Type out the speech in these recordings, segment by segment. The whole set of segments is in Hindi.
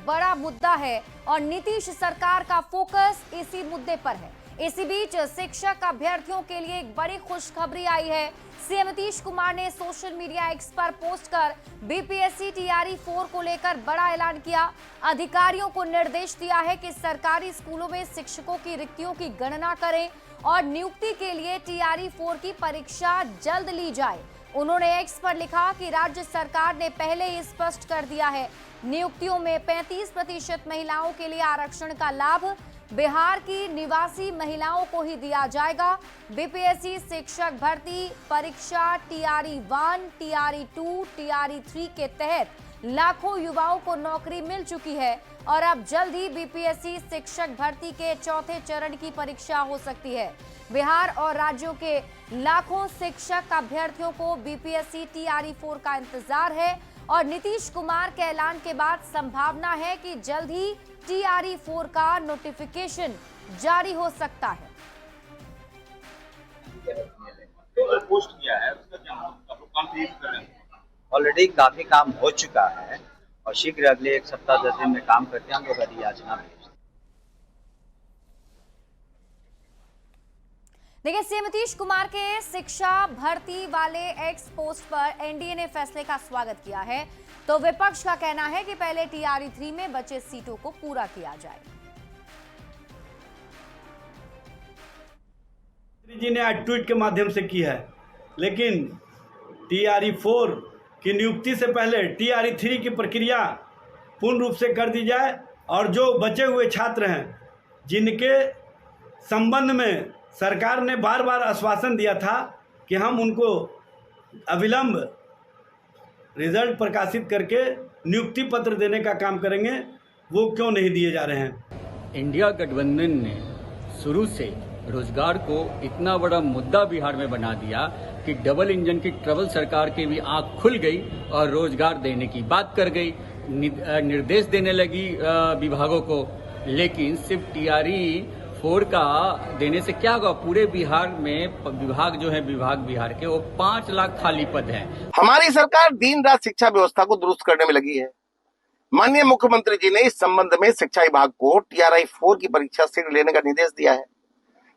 बड़ा मुद्दा है और नीतीश सरकार का फोकस इसी मुद्दे पर है। इसी बीच शिक्षक अभ्यर्थियों के लिए एक बड़ी खुशखबरी आई है। सीएम नीतीश कुमार ने सोशल मीडिया एक्स पर पोस्ट कर बीपीएससी टीआरई 4 को लेकर बड़ा ऐलान किया। अधिकारियों को निर्देश दिया है कि सरकारी स्कूलों में शिक्षकों की रिक्तियों की गणना करें और नियुक्ति के लिए टीआरई 4 की परीक्षा जल्द ली जाए। उन्होंने एक्स पर लिखा कि राज्य सरकार ने पहले ही स्पष्ट कर दिया है, नियुक्तियों में 35% महिलाओं के लिए आरक्षण का लाभ बिहार की निवासी महिलाओं को ही दिया जाएगा। बीपीएससी शिक्षक भर्ती परीक्षा टीआरई 1, टीआरई 2, टीआरई 3 के तहत लाखों युवाओं को नौकरी मिल चुकी है और अब जल्द ही बीपीएससी शिक्षक भर्ती के चौथे चरण की परीक्षा हो सकती है। बिहार और राज्यों के लाखों शिक्षक अभ्यर्थियों को बीपीएससी टीआरई 4 का इंतजार है और नीतीश कुमार के ऐलान के बाद संभावना है कि जल्द ही टीआरई 4 का नोटिफिकेशन जारी हो सकता है। तो पोस्ट किया है उसका क्या मतलब कंप्लीट कर रहे हैं? ऑलरेडी काफी काम हो चुका है और शीघ्र अगले 1 सप्ताह 10 दिन में काम करते हैं हम लोग अधियाचना भेजते हैं। देखिए, सीएम नीतीश कुमार के शिक्षा भर्ती वाले एक्स पोस्ट पर एनडीए ने फैसले का स्वागत किया है, तो विपक्ष का कहना है कि पहले टीआरई 3 में बचे सीटों को पूरा किया जाए। जी ने आज ट्वीट के माध्यम से की है, लेकिन टीआरई 4 की नियुक्ति से पहले टीआरई 3 की प्रक्रिया पूर्ण रूप से कर दी जाए और जो बचे हुए छात्र हैं जिनके संबंध में सरकार ने बार बार आश्वासन दिया था कि हम उनको अविलंब रिजल्ट प्रकाशित करके नियुक्ति पत्र देने का काम करेंगे, वो क्यों नहीं दिए जा रहे हैं। इंडिया गठबंधन ने शुरू से रोजगार को इतना बड़ा मुद्दा बिहार में बना दिया कि डबल इंजन की ट्रबल सरकार की भी आंख खुल गई और रोजगार देने की बात कर गई, निर्देश देने लगी विभागों को। लेकिन सिर्फ टीआरई 4 का देने से क्या होगा, पूरे बिहार में विभाग जो है बिहार के वो 5 लाख खाली पद हैं। हमारी सरकार दिन रात शिक्षा व्यवस्था को दुरुस्त करने में लगी है। माननीय मुख्यमंत्री जी ने इस संबंध में शिक्षा विभाग को टीआरई 4 की परीक्षा शीघ्र लेने का निर्देश दिया है।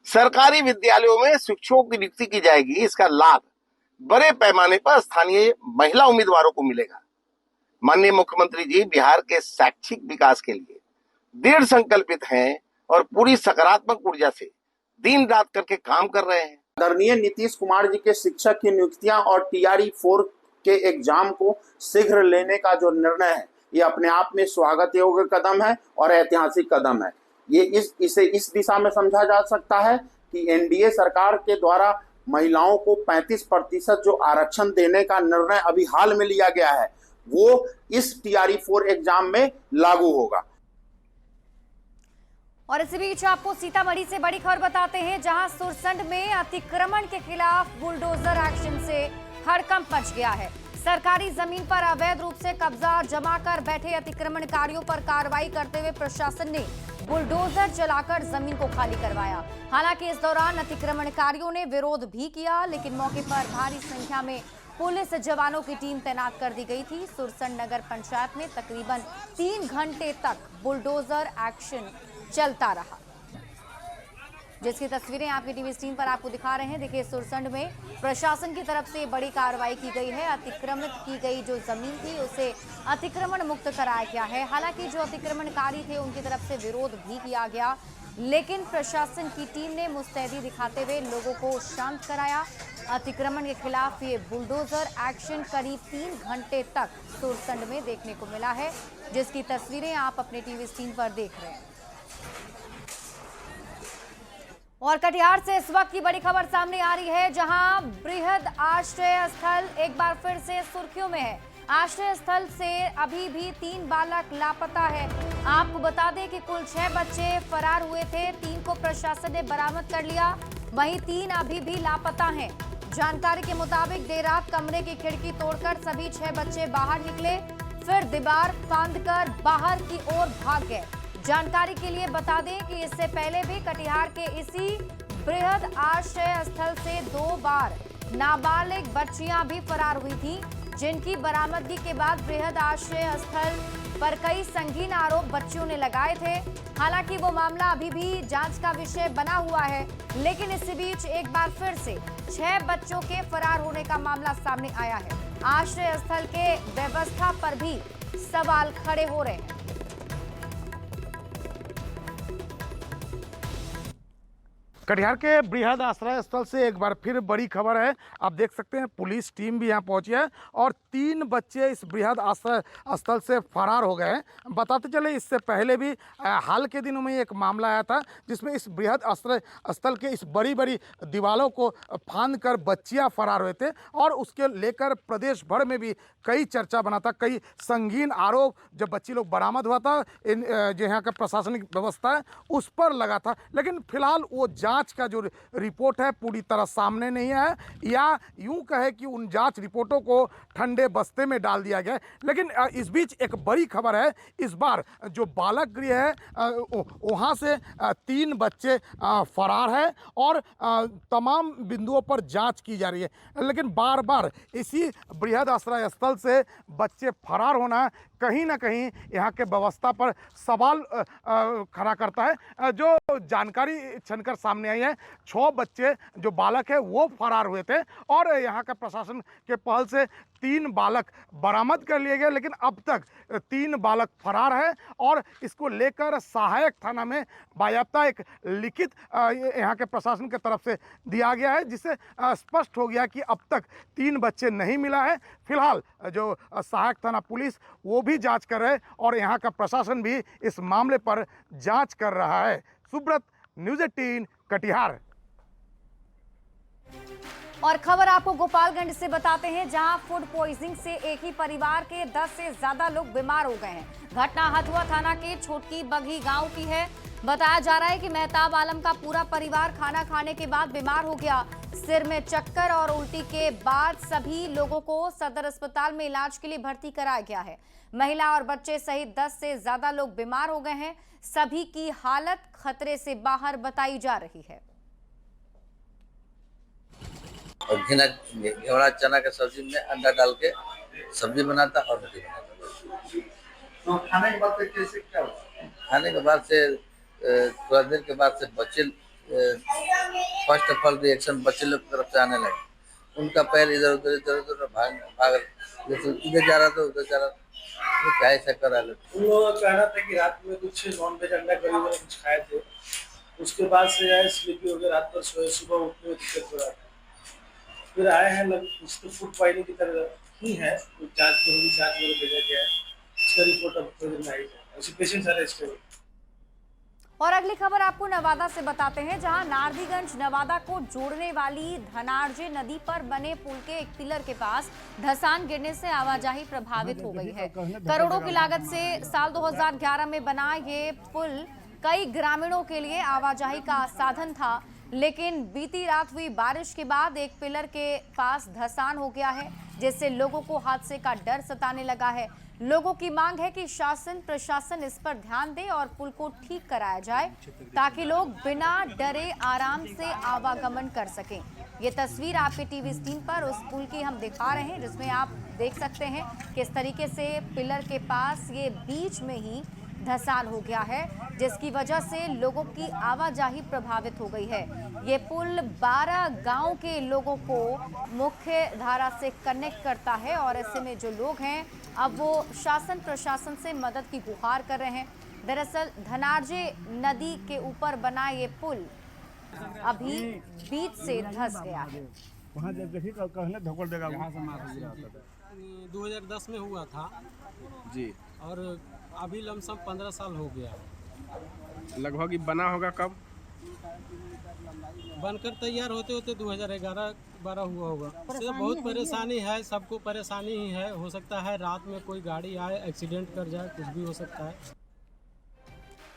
सरकारी विद्यालयों में शिक्षकों की नियुक्ति की जाएगी। इसका लाभ बड़े पैमाने पर स्थानीय महिला उम्मीदवारों को मिलेगा। माननीय मुख्यमंत्री जी बिहार के शैक्षिक विकास के लिए दृढ़ संकल्पित हैं और पूरी सकारात्मक ऊर्जा से दिन रात करके काम कर रहे हैं। आदरणीय नीतीश कुमार जी के शिक्षक की नियुक्तियां और टीआरई 4 के एग्जाम को शीघ्र लेने का जो निर्णय है, ये अपने आप में स्वागत योग्य कदम है और ऐतिहासिक कदम है। ये इसे इस दिशा में समझा जा सकता है कि एनडीए सरकार के द्वारा महिलाओं को 35% जो आरक्षण देने का निर्णय अभी हाल में लिया गया है, वो इस टीआरई 4 एग्जाम में लागू होगा। और इसी बीच आपको सीतामढ़ी से बड़ी खबर बताते हैं, जहां सुरसंड में अतिक्रमण के खिलाफ बुलडोजर एक्शन से हड़कंप मच गया है। सरकारी जमीन पर अवैध रूप से कब्जा जमाकर बैठे अतिक्रमणकारियों पर कार्रवाई करते हुए प्रशासन ने बुलडोजर चलाकर जमीन को खाली करवाया। हालांकि इस दौरान अतिक्रमणकारियों ने विरोध भी किया, लेकिन मौके पर भारी संख्या में पुलिस जवानों की टीम तैनात कर दी गई थी। सुरसंड नगर पंचायत में तकरीबन 3 घंटे तक बुलडोजर एक्शन चलता रहा, जिसकी तस्वीरें आपकी टीवी स्क्रीन पर आपको दिखा रहे हैं। देखिए, सुरसंड में प्रशासन की तरफ से बड़ी कार्रवाई की गई है। अतिक्रमित की गई जो जमीन थी उसे अतिक्रमण मुक्त कराया गया है। हालांकि जो अतिक्रमणकारी थे उनकी तरफ से विरोध भी किया गया, लेकिन प्रशासन की टीम ने मुस्तैदी दिखाते हुए लोगों को शांत कराया। अतिक्रमण के खिलाफ ये बुलडोजर एक्शन करीब 3 घंटे तक सुरसंड में देखने को मिला है, जिसकी तस्वीरें आप अपने टीवी स्क्रीन पर देख रहे हैं। और कटिहार से इस वक्त की बड़ी खबर सामने आ रही है, जहां बृहद आश्रय स्थल एक बार फिर से सुर्खियों में है। आश्रय स्थल से अभी भी 3 बालक लापता है। आपको बता दें कि कुल 6 बच्चे फरार हुए थे, 3 को प्रशासन ने बरामद कर लिया, वहीं 3 अभी भी लापता हैं। जानकारी के मुताबिक देर रात कमरे की खिड़की तोड़कर सभी 6 बच्चे बाहर निकले, फिर दीवार फांदकर बाहर की ओर भाग गए। जानकारी के लिए बता दें कि इससे पहले भी कटिहार के इसी बृहद आश्रय स्थल से 2 बार नाबालिग बच्चियां भी फरार हुई थी। जिनकी बरामदगी के बाद बृहद आश्रय स्थल पर कई संगीन आरोप बच्चियों ने लगाए थे। हालांकि वो मामला अभी भी जांच का विषय बना हुआ है, लेकिन इसी बीच एक बार फिर से 6 बच्चों के फरार होने का मामला सामने आया है। आश्रय स्थल के व्यवस्था पर भी सवाल खड़े हो रहे हैं। कटिहार के बृहद आश्रय स्थल से एक बार फिर बड़ी खबर है। आप देख सकते हैं पुलिस टीम भी यहाँ पहुंची है और 3 बच्चे इस बृहद आश्रय स्थल से फरार हो गए हैं। बताते चले इससे पहले भी हाल के दिनों में एक मामला आया था जिसमें इस बृहद आश्रय स्थल के इस बड़ी बड़ी दीवारों को फांद कर बच्चियाँ फरार हुए थे और उसके लेकर प्रदेश भर में भी कई चर्चा बना था, कई संगीन आरोप जब बच्ची लोग बरामद हुआ था जो यहाँ का प्रशासनिक व्यवस्था है उस पर लगा था। लेकिन फिलहाल वो जांच का जो रिपोर्ट है पूरी तरह सामने नहीं है, या यूं कहे कि उन जांच रिपोर्टों को ठंडे बस्ते में डाल दिया गया। लेकिन इस बीच एक बड़ी खबर है, इस बार जो बालक गृह है वहां से 3 बच्चे फरार है और तमाम बिंदुओं पर जांच की जा रही है। लेकिन बार बार इसी बृहद आश्रय स्थल से बच्चे फरार होना कहीं ना कहीं यहाँ के व्यवस्था पर सवाल खड़ा करता है। जो जानकारी छनकर सामने आई है, 6 बच्चे जो बालक है वो फरार हुए थे और यहाँ का प्रशासन के पहल से 3 बालक बरामद कर लिए गए, लेकिन अब तक 3 बालक फरार है और इसको लेकर सहायक थाना में बायाप्ता एक लिखित यहाँ के प्रशासन की तरफ से दिया गया है, जिससे स्पष्ट हो गया कि अब तक 3 बच्चे नहीं मिला है। फिलहाल जो सहायक थाना पुलिस वो भी जांच कर रहे हैं और यहाँ का प्रशासन भी इस मामले पर जांच कर रहा है। सुब्रत, न्यूज़ 18 कटिहार। और खबर आपको गोपालगंज से बताते हैं, जहां फूड पॉइजनिंग से एक ही परिवार के 10 से ज्यादा लोग बीमार हो गए हैं। घटना हथुआ थाना के छोटकी बघी गांव की है। बताया जा रहा है कि मेहताब आलम का पूरा परिवार खाना खाने के बाद बीमार हो गया। सिर में चक्कर और उल्टी के बाद सभी लोगों को सदर अस्पताल में इलाज के लिए भर्ती कराया गया है। महिला और बच्चे सहित 10 से ज्यादा लोग बीमार हो गए हैं। सभी की हालत खतरे से बाहर बताई जा रही है। और घेवड़ा चना के सब्जी में अंडा डाल के सब्जी बनाता और रोटी बनाता। तो खाने के बाद कैसे क्या हुआ? खाने के बाद से थोड़ा देर के बाद से बच्चे फर्स्ट ऑफ ऑल रिएक्शन बच्चे लोग की तरफ से आने लगे। उनका पैर इधर उधर भाग जैसे इधर जा रहा था उधर जा रहा था। तो क्या ऐसा करा लेते? उन लोगों का कहना था कि रात में कुछ नॉनवेज अंडा करी वगैरह कुछ खाए थे, उसके बाद से स्लीपी हो गए, रात भर सोए, सुबह उठने में दिक्कत हो रहा था। फिर आए हैं, कुछ तो फूड पॉइजनिंग की तरह ही है, कुछ जांच में भेजा गया है, इसका रिपोर्ट अब थोड़ी देर में आई है। ऐसे पेशेंट्स अरेस्ट हुए। और अगली खबर आपको नवादा से बताते हैं, जहां नारदीगंज नवादा को जोड़ने वाली धनार्जे नदी पर बने पुल के एक पिलर के पास धंसान गिरने से आवाजाही प्रभावित हो गई है। करोड़ों की लागत से साल 2011 में बना ये पुल कई ग्रामीणों के लिए आवाजाही का साधन था, लेकिन बीती रात हुई बारिश के बाद एक पिलर के पास धंसान हो गया है, जिससे लोगों को हादसे का डर सताने लगा है। लोगों की मांग है कि शासन प्रशासन इस पर ध्यान दे और पुल को ठीक कराया जाए, ताकि लोग बिना डरे आराम से आवागमन कर सकें। ये तस्वीर आपके टीवी स्क्रीन पर उस पुल की हम दिखा रहे हैं, जिसमें आप देख सकते हैं किस तरीके से पिलर के पास ये बीच में ही धंसान हो गया है, जिसकी वजह से लोगों की आवाजाही प्रभावित हो गई है। ये पुल 12 गांव के लोगों को मुख्य धारा से कनेक्ट करता है और ऐसे में जो लोग हैं अब वो शासन प्रशासन से मदद की गुहार कर रहे हैं। दरअसल धनार्जे नदी के ऊपर बना ये पुल अभी बीच से धंस गया है। 2010 में हुआ था जी, और अभी लमसम 15 साल हो गया। लगभग ही बना होगा कब? बनकर तैयार होते होते 2011-12 हुआ होगा। इससे बहुत परेशानी है, सबको परेशानी ही है। हो सकता है रात में कोई गाड़ी आए एक्सीडेंट कर जाए, कुछ भी हो सकता है।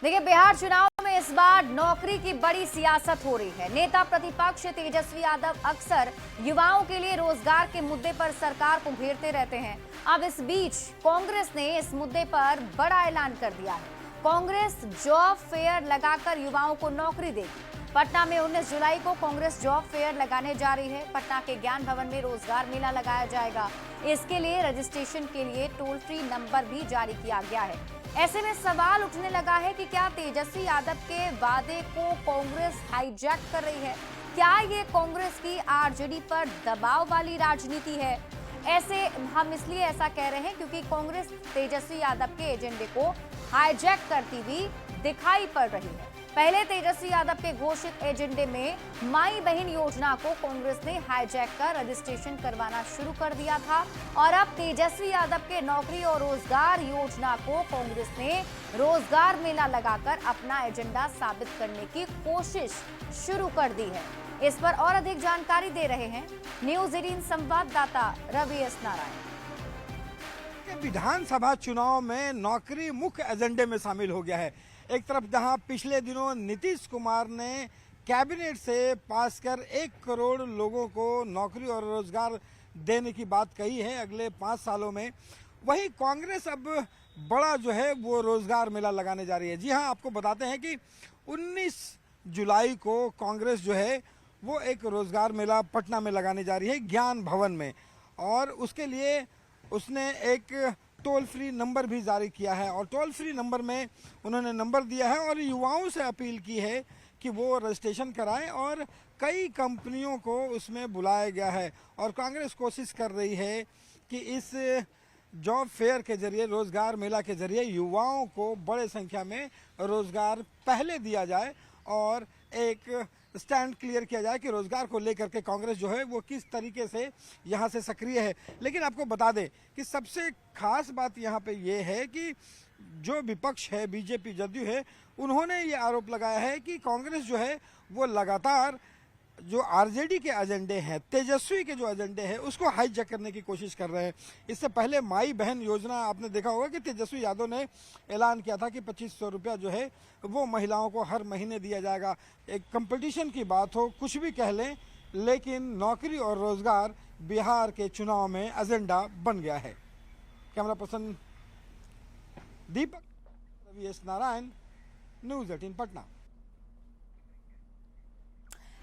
देखिए, बिहार चुनाव में इस बार नौकरी की बड़ी सियासत हो रही है। नेता प्रतिपक्ष तेजस्वी यादव अक्सर युवाओं के लिए रोजगार के मुद्दे पर सरकार को घेरते रहते हैं। अब इस बीच कांग्रेस ने इस मुद्दे पर बड़ा ऐलान कर दिया है। कांग्रेस जॉब फेयर लगाकर युवाओं को नौकरी देगी। पटना में 19 जुलाई को कांग्रेस जॉब फेयर लगाने जा रही है। पटना के ज्ञान भवन में रोजगार मेला लगाया जाएगा। इसके लिए रजिस्ट्रेशन के लिए टोल फ्री नंबर भी जारी किया गया है। ऐसे में सवाल उठने लगा है कि क्या तेजस्वी यादव के वादे को कांग्रेस हाईजैक कर रही है? क्या ये कांग्रेस की आरजेडी पर दबाव वाली राजनीति है? ऐसे हम इसलिए ऐसा कह रहे हैं क्योंकि कांग्रेस तेजस्वी यादव के एजेंडे को हाईजैक करती हुई दिखाई पड़ रही है। पहले तेजस्वी यादव के घोषित एजेंडे में माई बहन योजना को कांग्रेस ने हाईजैक कर रजिस्ट्रेशन करवाना शुरू कर दिया था और अब तेजस्वी यादव के नौकरी और रोजगार योजना को कांग्रेस ने रोजगार मेला लगाकर अपना एजेंडा साबित करने की कोशिश शुरू कर दी है। इस पर और अधिक जानकारी दे रहे हैं न्यूज़ 18 संवाददाता रवि एस नारायण। विधानसभा चुनाव में नौकरी मुख्य एजेंडे में शामिल हो गया है। एक तरफ जहां पिछले दिनों नीतीश कुमार ने कैबिनेट से पास कर 1 करोड़ लोगों को नौकरी और रोजगार देने की बात कही है अगले 5 सालों में, वहीं कांग्रेस अब बड़ा जो है वो रोजगार मेला लगाने जा रही है। जी हां, आपको बताते हैं कि 19 जुलाई को कांग्रेस जो है वो एक रोजगार मेला पटना में लगाने जा रही है, ज्ञान भवन में, और उसके लिए उसने एक टोल फ्री नंबर भी जारी किया है और टोल फ्री नंबर में उन्होंने नंबर दिया है और युवाओं से अपील की है कि वो रजिस्ट्रेशन कराएं और कई कंपनियों को उसमें बुलाया गया है। और कांग्रेस कोशिश कर रही है कि इस जॉब फेयर के जरिए, रोजगार मेला के जरिए युवाओं को बड़े संख्या में रोजगार पहले दिया जाए और एक स्टैंड क्लियर किया जाए कि रोजगार को लेकर के कांग्रेस जो है वो किस तरीके से यहाँ से सक्रिय है। लेकिन आपको बता दें कि सबसे खास बात यहाँ पे ये है कि जो विपक्ष है, बीजेपी जदयू है, उन्होंने ये आरोप लगाया है कि कांग्रेस जो है वो लगातार जो आरजेडी के एजेंडे हैं, तेजस्वी के जो एजेंडे हैं, उसको हाईजैक करने की कोशिश कर रहे हैं। इससे पहले माई बहन योजना आपने देखा होगा कि तेजस्वी यादव ने ऐलान किया था कि 2500 रुपया जो है वो महिलाओं को हर महीने दिया जाएगा। एक कंपटीशन की बात हो, कुछ भी कह लें, लेकिन नौकरी और रोजगार बिहार के चुनाव में एजेंडा बन गया है। कैमरा पर्सन दीपक, रवि एस नारायण, न्यूज़ 18 पटना।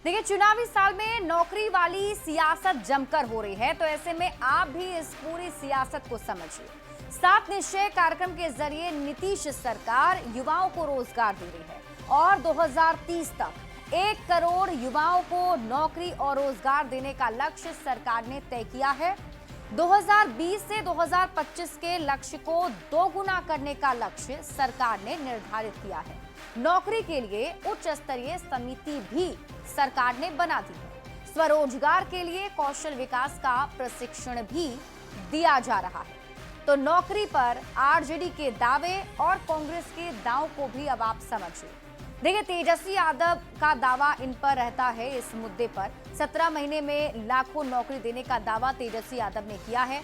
देखिए, चुनावी साल में नौकरी वाली सियासत जमकर हो रही है, तो ऐसे में आप भी इस पूरी सियासत को समझिए। 7 निश्चय कार्यक्रम के जरिए नीतीश सरकार युवाओं को रोजगार दे रही है और 2030 तक 1 करोड़ युवाओं को नौकरी और रोजगार देने का लक्ष्य सरकार ने तय किया है। 2020 से 2025 के लक्ष्य को दोगुना करने का लक्ष्य सरकार ने निर्धारित किया है। नौकरी के लिए उच्च स्तरीय समिति भी सरकार ने बना दी है। स्वरोजगार के लिए कौशल विकास का प्रशिक्षण भी दिया जा रहा है। तो नौकरी पर आरजेडी के दावे और कांग्रेस के दांव को भी अब आप समझिए। देखिए, तेजस्वी यादव का दावा इन पर रहता है। इस मुद्दे पर 17 महीने में लाखों नौकरी देने का दावा तेजस्वी यादव ने किया है।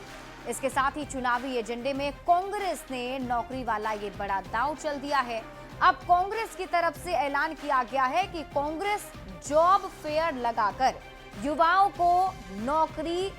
इसके साथ ही चुनावी एजेंडे में कांग्रेस ने नौकरी वाला ये बड़ा दांव चल दिया है। अब कांग्रेस की तरफ से ऐलान किया गया है कि कांग्रेस जॉब फेयर लगाकर युवाओं को नौकरी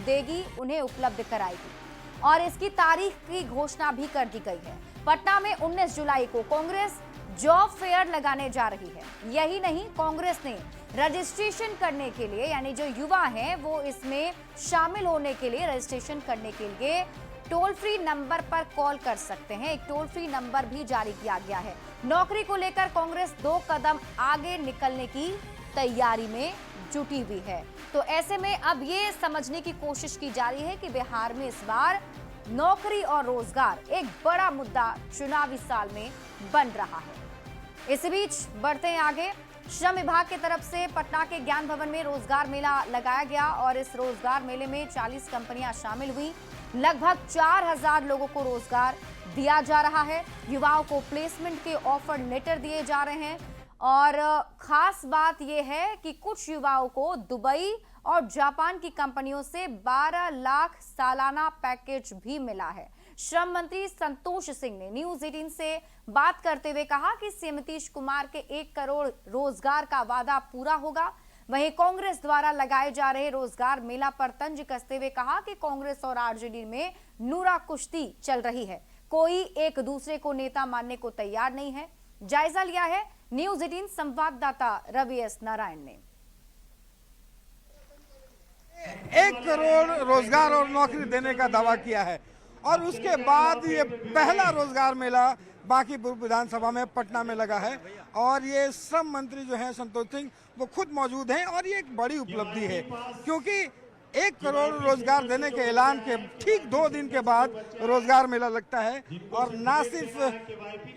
देगी, उन्हें उपलब्ध कराएगी और इसकी तारीख की घोषणा भी कर दी गई है। पटना में 19 जुलाई को कांग्रेस जॉब फेयर लगाने जा रही है। यही नहीं, कांग्रेस ने रजिस्ट्रेशन करने के लिए, यानी जो युवा हैं वो इसमें शामिल होने के लिए, रजिस्ट्रेशन करने के लिए टोल फ्री नंबर पर कॉल कर सकते हैं। एक टोल फ्री नंबर भी जारी किया गया है। नौकरी को लेकर कांग्रेस 2 कदम आगे निकलने की तैयारी में जुटी हुई है। तो ऐसे में अब ये समझने की कोशिश की जा रही है कि बिहार में इस बार नौकरी और रोजगार एक बड़ा मुद्दा चुनावी साल में बन रहा है। इस बीच बढ़ते हैं आगे। श्रम विभाग की तरफ से पटना के ज्ञान भवन में रोजगार मेला लगाया गया और इस रोजगार मेले में 40 कंपनियां शामिल हुई। लगभग 4000 लोगों को रोजगार दिया जा रहा है। युवाओं को प्लेसमेंट के ऑफर लेटर दिए जा रहे हैं और खास बात यह है कि कुछ युवाओं को दुबई और जापान की कंपनियों से 12 लाख सालाना पैकेज भी मिला है। श्रम मंत्री संतोष सिंह ने न्यूज़ 18 से बात करते हुए कहा कि सीएम नीतीश कुमार के 1 करोड़ रोजगार का वादा पूरा होगा। वहीं कांग्रेस द्वारा लगाए जा रहे रोजगार मेला पर तंज कसते हुए कहा कि कांग्रेस और आरजेडी में नूरा कुश्ती चल रही है। कोई एक दूसरे को नेता मानने को तैयार नहीं है। जायजा लिया है न्यूज़ 18 संवाददाता रवि एस नारायण ने। 1 करोड़ रोजगार और नौकरी देने का दावा किया है और उसके बाद ये पहला रोजगार मेला बांकीपुर विधानसभा में पटना में लगा है और ये श्रम मंत्री जो है संतोष सिंह वो खुद मौजूद हैं और ये एक बड़ी उपलब्धि है क्योंकि 1 करोड़ रोजगार देने के ऐलान के ठीक 2 दिन के बाद रोजगार मेला लगता है और ना सिर्फ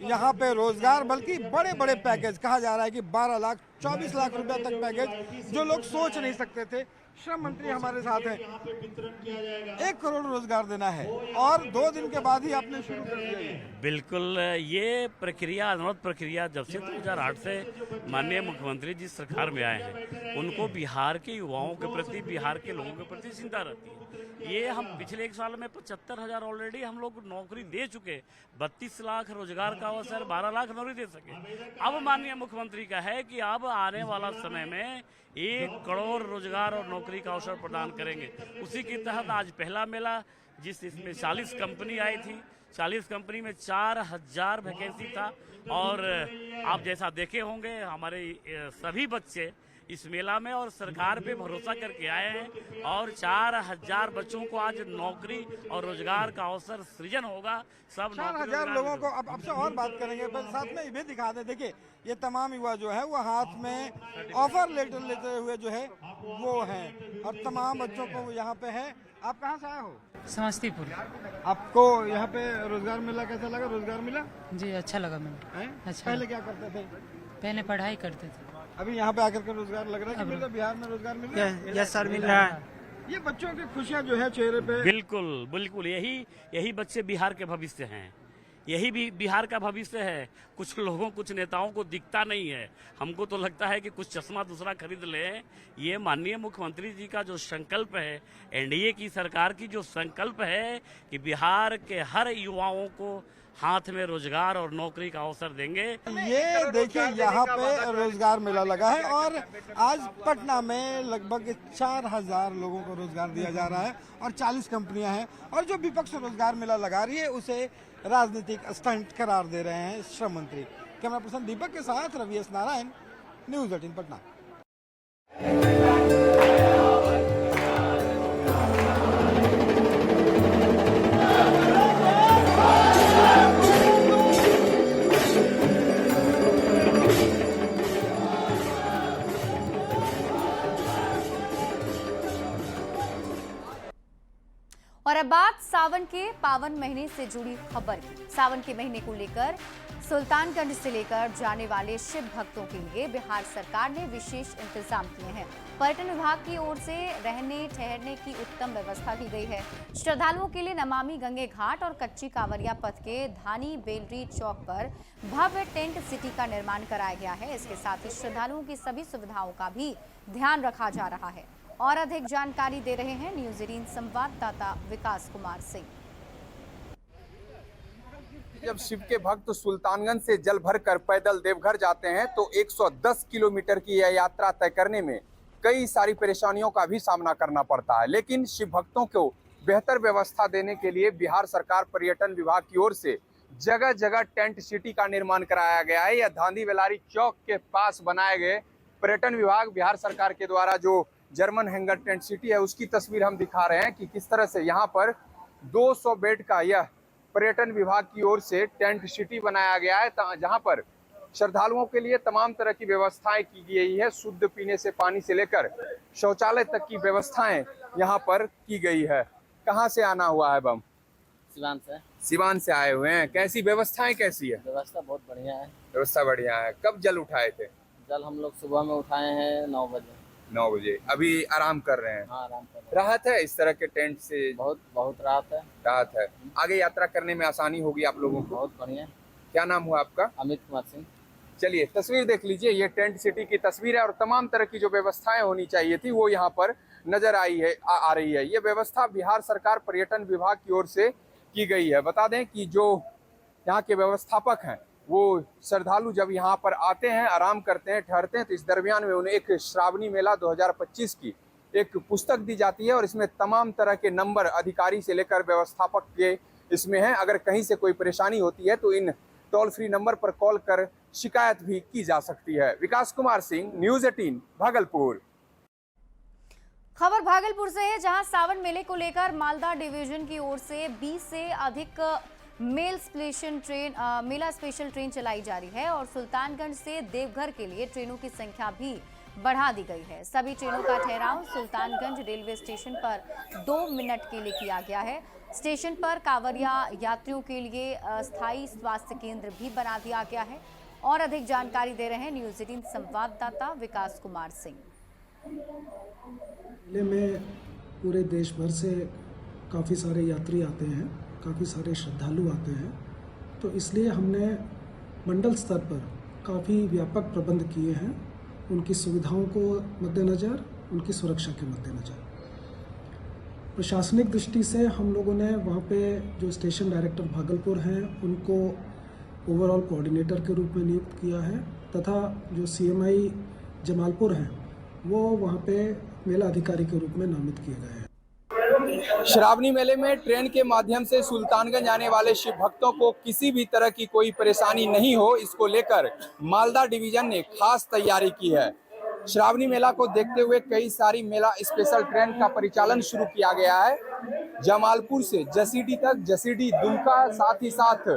यहाँ पे रोजगार बल्कि बड़े बड़े पैकेज कहा जा रहा है कि 12 लाख 24 लाख रुपए तक पैकेज जो लोग सोच नहीं सकते थे। श्रम मंत्री हमारे साथ हैं। 1 करोड़ रोजगार देना है और 2 दिन के बाद ही आपने शुरू कर दिया। बिल्कुल, ये प्रक्रिया अनवरत प्रक्रिया जब से 2008 से माननीय मुख्यमंत्री जी सरकार में आए हैं उनको बिहार के युवाओं के प्रति, बिहार के लोगों के प्रति चिंता रहती है। ये हम पिछले 1 साल में 75,000 ऑलरेडी हम लोग नौकरी दे चुके, 32 लाख रोजगार का अवसर, 12 लाख नौकरी दे सके। अब माननीय मुख्यमंत्री का है कि अब आने वाला समय में 1 करोड़ रोजगार और नौकरी का अवसर प्रदान करेंगे। उसी के तहत आज पहला मेला इसमें 40 कंपनी आई थी, 40 कंपनी में 4,000 वैकेंसी था और आप जैसा देखे होंगे हमारे सभी बच्चे इस मेला में और सरकार पे भरोसा करके आए हैं और 4,000 बच्चों को आज नौकरी और रोजगार का अवसर सृजन होगा। सब 4,000 लोगों को अब आपसे और बात करेंगे पर साथ में ये भी दिखा दें। देखिए ये तमाम युवा जो है वो हाथ में ऑफर लेटर लेते हुए जो है वो हैं और तमाम बच्चों को यहाँ पे है। आप कहाँ से आए हो? समस्तीपुर। आपको यहाँ पे रोजगार मिला, कैसा लगा? रोजगार मिला जी अच्छा लगा मैंने। अच्छा। पहले क्या करते थे? पहले पढ़ाई करते थे। अभी यहाँ पे आकर के रोजगार लग रहा है कि बिहार में रोजगार मिल रहा है? यस सर, मिल रहा है। ये बच्चों की खुशियाँ जो है चेहरे पे। बिल्कुल बिल्कुल, यही बच्चे बिहार के भविष्य हैं, यही भी बिहार का भविष्य है। कुछ लोगों, कुछ नेताओं को दिखता नहीं है, हमको तो लगता है कि कुछ चश्मा दूसरा खरीद ले। ये माननीय मुख्यमंत्री जी का जो संकल्प है, एनडीए की सरकार की जो संकल्प है कि बिहार के हर युवाओं को हाथ में रोजगार और नौकरी का अवसर देंगे। ये देखिए यहाँ पे रोजगार मेला लगा है और आज पटना में लगभग 4,000 लोगों को रोजगार दिया जा रहा है और 40 कंपनियां हैं और जो विपक्ष रोजगार मेला लगा रही है उसे राजनीतिक स्टंट करार दे रहे हैं श्रम मंत्री। कैमरा पर्सन दीपक के साथ रवि एस नारायण, न्यूज़ 18 पटना। और अब बात सावन के पावन महीने से जुड़ी खबर की। सावन के महीने को लेकर सुल्तानगंज से लेकर जाने वाले शिव भक्तों के लिए बिहार सरकार ने विशेष इंतजाम किए हैं। पर्यटन विभाग की ओर से रहने ठहरने की उत्तम व्यवस्था की गई है। श्रद्धालुओं के लिए नमामि गंगे घाट और कच्ची कांवरिया पथ के धानी बेलरी चौक पर भव्य टेंट सिटी का निर्माण कराया गया है। इसके साथ ही श्रद्धालुओं की सभी सुविधाओं का भी ध्यान रखा जा रहा है। और अधिक जानकारी दे रहे हैं न्यूज़ 18 संवाददाता विकास कुमार सिंह। जब शिव के भक्त सुल्तानगंज से जल भर कर पैदल देवघर जाते हैं तो 110 किलोमीटर की यह यात्रा तय करने में कई सारी परेशानियों का भी सामना करना पड़ता है। लेकिन शिव भक्तों को बेहतर व्यवस्था देने के लिए बिहार सरकार पर्यटन विभाग की ओर से जगह जगह टेंट सिटी का निर्माण कराया गया है। यह धांधी बेलारी चौक के पास बनाए गए पर्यटन विभाग बिहार सरकार के द्वारा जो जर्मन हैंगर टेंट सिटी है उसकी तस्वीर हम दिखा रहे हैं कि किस तरह से यहाँ पर 200 बेड का यह पर्यटन विभाग की ओर से टेंट सिटी बनाया गया है, जहाँ पर श्रद्धालुओं के लिए तमाम तरह की व्यवस्थाएं की गई है। शुद्ध पीने से पानी से लेकर शौचालय तक की व्यवस्थाएं यहाँ पर की गई है। कहाँ से आना हुआ है बम? सिवान से। सिवान से आए हुए हैं। कैसी व्यवस्थाएं कैसी है? व्यवस्था बहुत बढ़िया है। व्यवस्था बढ़िया है। कब जल उठाए थे? जल हम लोग सुबह में उठाए हैं 9 बजे। 9 बजे। अभी आराम कर रहे हैं? हाँ, आराम कर रहे हैं। राहत है इस तरह के टेंट से? बहुत राहत है। राहत है। आगे यात्रा करने में आसानी होगी आप लोगों को? बहुत बढ़िया। क्या नाम हुआ आपका? अमित कुमार सिंह। चलिए तस्वीर देख लीजिए, ये टेंट सिटी की तस्वीर है और तमाम तरह की जो व्यवस्थाएं होनी चाहिए थी वो यहाँ पर नजर आ रही है। ये व्यवस्था बिहार सरकार पर्यटन विभाग की ओर से की गई है। बता दें कि जो यहाँ के व्यवस्थापक हैं वो श्रद्धालु जब यहाँ पर आते हैं, आराम करते हैं, ठहरते हैं तो इस दरमियान में उन्हें एक श्रावणी मेला 2025 की एक पुस्तक दी जाती है और इसमें तमाम तरह के नंबर अधिकारी से लेकर व्यवस्थापक के इसमें हैं। अगर कहीं से कोई परेशानी होती है तो इन टोल फ्री नंबर पर कॉल कर शिकायत भी की जा सकती है। विकास कुमार सिंह, न्यूज़ 18 भागलपुर। खबर भागलपुर से है, जहां सावन मेले को लेकर मालदा डिवीजन की ओर से 20 से अधिक मेला स्पेशल ट्रेन चलाई जा रही है और सुल्तानगंज से देवघर के लिए ट्रेनों की संख्या भी बढ़ा दी गई है। सभी ट्रेनों का ठहराव सुल्तानगंज रेलवे स्टेशन पर 2 मिनट के लिए किया गया है। स्टेशन पर कांवरिया यात्रियों के लिए अस्थायी स्वास्थ्य केंद्र भी बना दिया गया है। और अधिक जानकारी दे रहे हैं न्यूज़ 18 संवाददाता विकास कुमार सिंह। मेले में पूरे देश भर से काफ़ी सारे यात्री आते हैं, काफ़ी सारे श्रद्धालु आते हैं, तो इसलिए हमने मंडल स्तर पर काफ़ी व्यापक प्रबंध किए हैं, उनकी सुविधाओं को मद्देनज़र, उनकी सुरक्षा के मद्देनज़र। प्रशासनिक दृष्टि से हम लोगों ने वहाँ पे जो स्टेशन डायरेक्टर भागलपुर हैं उनको ओवरऑल कोऑर्डिनेटर के रूप में नियुक्त किया है तथा जो CMI जमालपुर हैं वो वहाँ पे मेला अधिकारी के रूप में नामित किए गए हैं। श्रावणी मेले में ट्रेन के माध्यम से सुल्तानगंज आने वाले शिव भक्तों को किसी भी तरह की कोई परेशानी नहीं हो, इसको लेकर मालदा डिवीजन ने खास तैयारी की है। श्रावणी मेला को देखते हुए कई सारी मेला स्पेशल ट्रेन का परिचालन शुरू किया गया है। जमालपुर से जसीडीह तक, जसीडीह दुमका, साथ ही साथ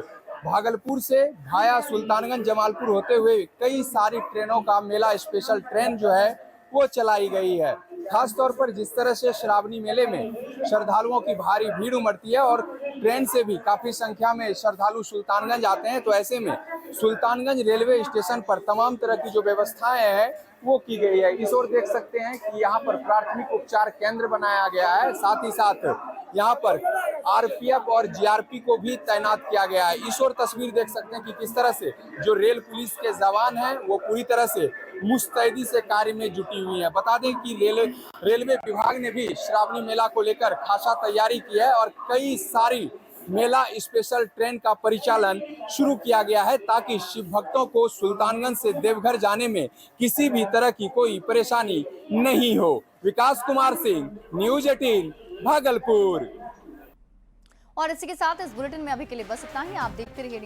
भागलपुर से भाया सुल्तानगंज जमालपुर होते हुए कई सारी ट्रेनों का मेला स्पेशल ट्रेन जो है वो चलाई गई है। खास तौर पर जिस तरह से श्रावणी मेले में श्रद्धालुओं की भारी भीड़ उमड़ती है और ट्रेन से भी काफी संख्या में श्रद्धालु सुल्तानगंज आते हैं, तो ऐसे में सुल्तानगंज रेलवे स्टेशन पर तमाम तरह की जो व्यवस्थाएं हैं वो की गई है। इस ओर देख सकते हैं कि यहाँ पर प्राथमिक उपचार केंद्र बनाया गया है, साथ ही साथ यहाँ पर RPF और GRP को भी तैनात किया गया है। इस ओर तस्वीर देख सकते हैं कि किस तरह से जो रेल पुलिस के जवान हैं वो पूरी तरह से मुस्तैदी से कार्य में जुटी हुई है। बता दें कि रेलवे विभाग ने भी श्रावणी मेला को लेकर खासा तैयारी की है और कई सारी मेला स्पेशल ट्रेन का परिचालन शुरू किया गया है ताकि शिव भक्तों को सुल्तानगंज से देवघर जाने में किसी भी तरह की कोई परेशानी नहीं हो। विकास कुमार सिंह, न्यूज़ 18 भागलपुर। और इसी के साथ इस बुलेटिन में अभी के लिए बस इतना ही। आप देखते रहिए